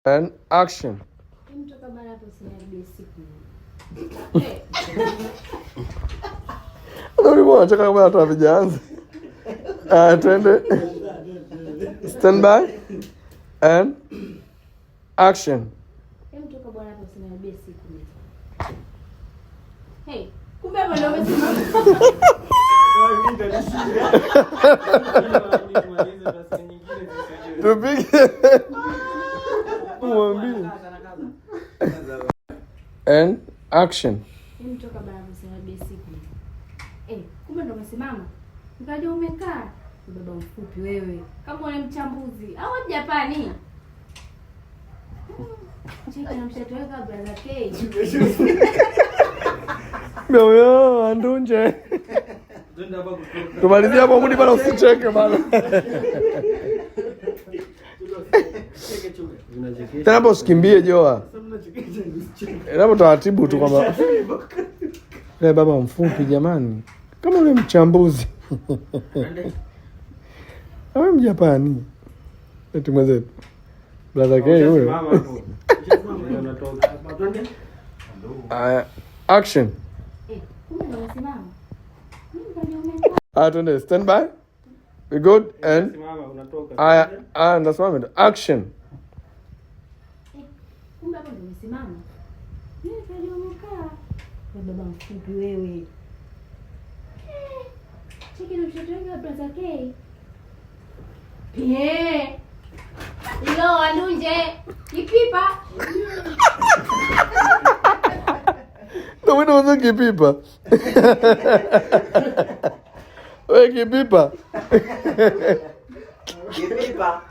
And action. Mtoka bana hapo sina siku. Ndio unataka kama hata vijanza. Twende. Stand by. And action. Mtoka bwana hapo sina siku. Hey, kumbe hapo ndio umesimama. Tupige. Mwambie. And action. Mtoka bana hapo sina siku. Kumbe ndio umesimama. Ukaja umekaa. Baba mfupi wewe. Kama ule mchambuzi au Japani. Cheki na mshatoweka brother K. Mimi andunje. Tumalizia hapo mudi bana, usicheke bana. Tena hapo usikimbie Joa. Hapo taratibu tu kwamba baba mfupi jamani. Kama ule mchambuzi. Awe Mjapani. Eti mwenzetu. Brother K huyo. Action. Twende, stand by. We good and nasimama. Action. Kumbe hapo ndio umesimama. Mimi kaja umekaa. Baba mfupi wewe. Cheki na mshoto wangu brother K. Ilo andunje. Kipipa. Ndio wewe unataka kipipa. Wewe kipipa. Kipipa.